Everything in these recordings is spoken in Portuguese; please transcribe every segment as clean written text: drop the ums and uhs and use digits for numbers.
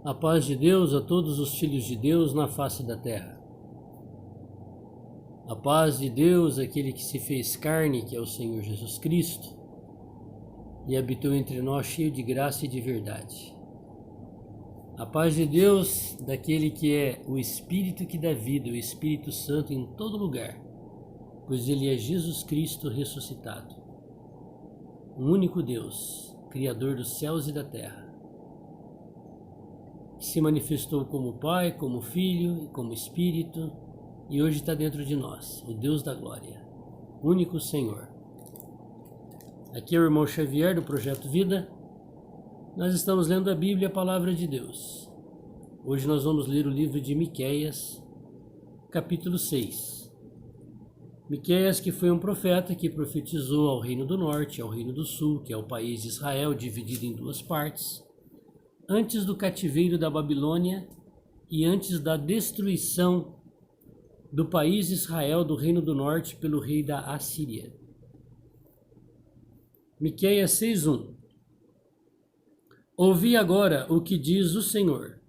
A paz de Deus a todos os filhos de Deus na face da terra. A paz de Deus, aquele que se fez carne, que é o Senhor Jesus Cristo, e habitou entre nós cheio de graça e de verdade. A paz de Deus, daquele que é o Espírito que dá vida, o Espírito Santo em todo lugar, pois ele é Jesus Cristo ressuscitado. Um único Deus, Criador dos céus e da terra, que se manifestou como Pai, como Filho e como Espírito, e hoje está dentro de nós, o Deus da glória, único Senhor. Aqui é o irmão Xavier do Projeto Vida. Nós estamos lendo a Bíblia, a Palavra de Deus. Hoje nós vamos ler o livro de Miqueias, capítulo 6. Miqueias, que foi um profeta que profetizou ao Reino do Norte, ao Reino do Sul, que é o país de Israel, dividido em duas partes, antes do cativeiro da Babilônia e antes da destruição do país de Israel, do Reino do Norte, pelo rei da Assíria. Miqueias 6:1. Ouvi agora o que diz o Senhor.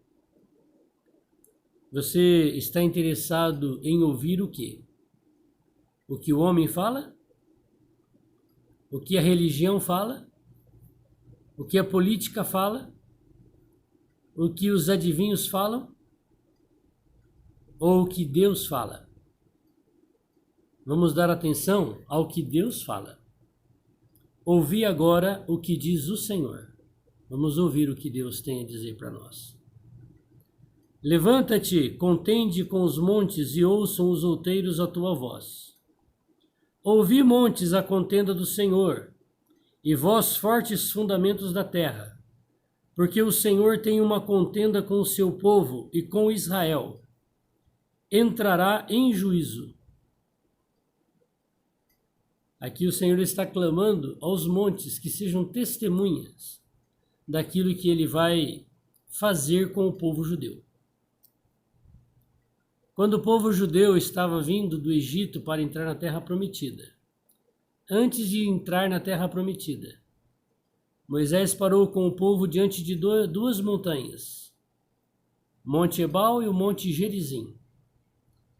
Você está interessado em ouvir o quê? O que o homem fala? O que a religião fala? O que a política fala? O que os adivinhos falam? Ou o que Deus fala? Vamos dar atenção ao que Deus fala. Ouvi agora o que diz o Senhor. Vamos ouvir o que Deus tem a dizer para nós. Levanta-te, contende com os montes e ouçam os outeiros a tua voz. Ouvi, montes, a contenda do Senhor, e vós, fortes fundamentos da terra, porque o Senhor tem uma contenda com o seu povo e com Israel. Entrará em juízo. Aqui o Senhor está clamando aos montes que sejam testemunhas daquilo que ele vai fazer com o povo judeu. Quando o povo judeu estava vindo do Egito para entrar na Terra Prometida, antes de entrar na Terra Prometida, Moisés parou com o povo diante de duas montanhas, Monte Ebal e o Monte Gerizim.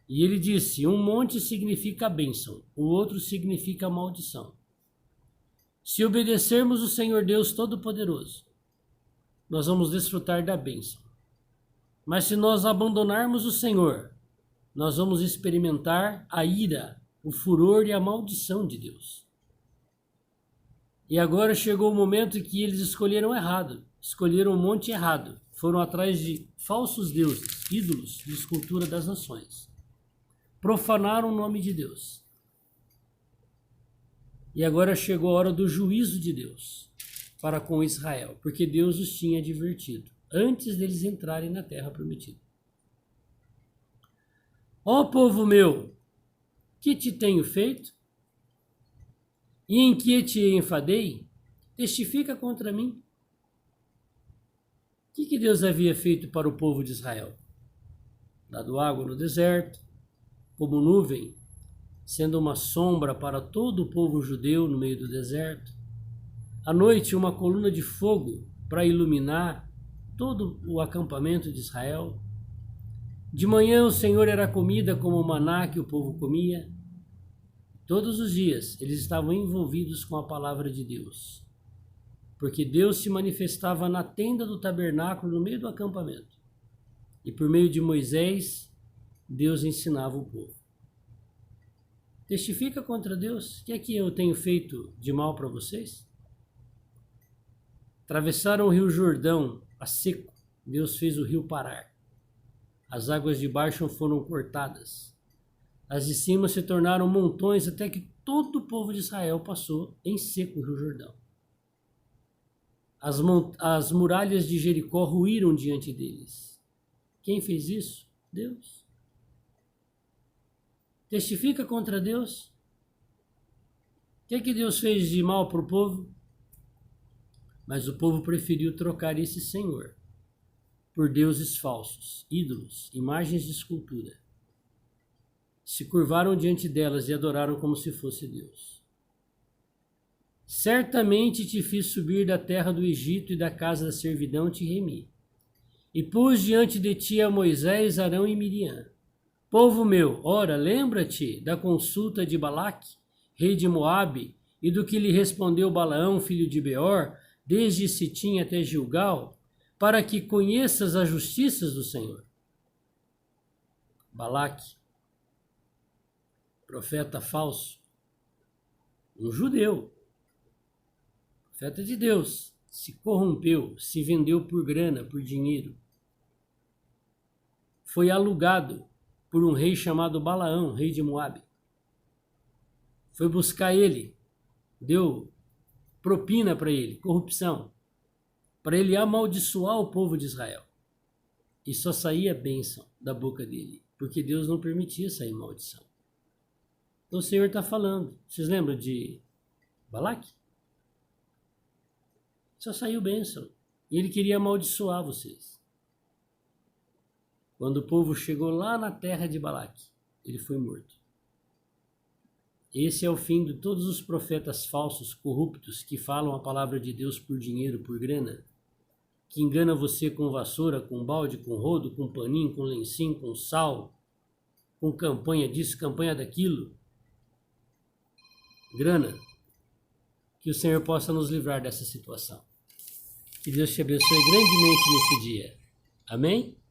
E ele disse, um monte significa bênção, o outro significa maldição. Se obedecermos o Senhor Deus Todo-Poderoso, nós vamos desfrutar da bênção. Mas se nós abandonarmos o Senhor, nós vamos experimentar a ira, o furor e a maldição de Deus. E agora chegou o momento que eles escolheram errado, escolheram o monte errado, foram atrás de falsos deuses, ídolos de escultura das nações. Profanaram o nome de Deus. E agora chegou a hora do juízo de Deus para com Israel, porque Deus os tinha advertido antes deles entrarem na terra prometida. Ó povo meu, que te tenho feito? E em que te enfadei? Testifica contra mim. O que Deus havia feito para o povo de Israel? Dado água no deserto, como nuvem, sendo uma sombra para todo o povo judeu no meio do deserto. À noite, uma coluna de fogo para iluminar todo o acampamento de Israel. De manhã, o Senhor era comida como o maná que o povo comia. Todos os dias, eles estavam envolvidos com a palavra de Deus, porque Deus se manifestava na tenda do tabernáculo no meio do acampamento. E por meio de Moisés, Deus ensinava o povo. Testifica contra Deus. O que é que eu tenho feito de mal para vocês? Atravessaram o rio Jordão a seco. Deus fez o rio parar. As águas de baixo foram cortadas. As de cima se tornaram montões até que todo o povo de Israel passou em seco o rio Jordão. As muralhas de Jericó ruíram diante deles. Quem fez isso? Deus. Testifica contra Deus. O que Deus fez de mal para o povo? Mas o povo preferiu trocar esse Senhor por deuses falsos, ídolos, imagens de escultura. Se curvaram diante delas e adoraram como se fosse Deus. Certamente te fiz subir da terra do Egito e da casa da servidão te remi. E pus diante de ti a Moisés, Arão e Miriam. Povo meu, ora, lembra-te da consulta de Balaque, rei de Moabe, e do que lhe respondeu Balaão, filho de Beor, desde Sitim até Gilgal, para que conheças as justiças do Senhor. Balaque, profeta falso, um judeu, profeta de Deus, se corrompeu, se vendeu por grana, por dinheiro. Foi alugado por um rei chamado Balaão, rei de Moabe. Foi buscar ele, deu propina para ele, corrupção, para ele amaldiçoar o povo de Israel. E só saía bênção da boca dele, porque Deus não permitia sair maldição. Então o Senhor está falando. Vocês lembram de Balaque? Só saiu bênção. E ele queria amaldiçoar vocês. Quando o povo chegou lá na terra de Balaque, ele foi morto. Esse é o fim de todos os profetas falsos, corruptos, que falam a palavra de Deus por dinheiro, por grana, que engana você com vassoura, com balde, com rodo, com paninho, com lencinho, com sal, com campanha disso, campanha daquilo. Grana. Que o Senhor possa nos livrar dessa situação. Que Deus te abençoe grandemente nesse dia. Amém?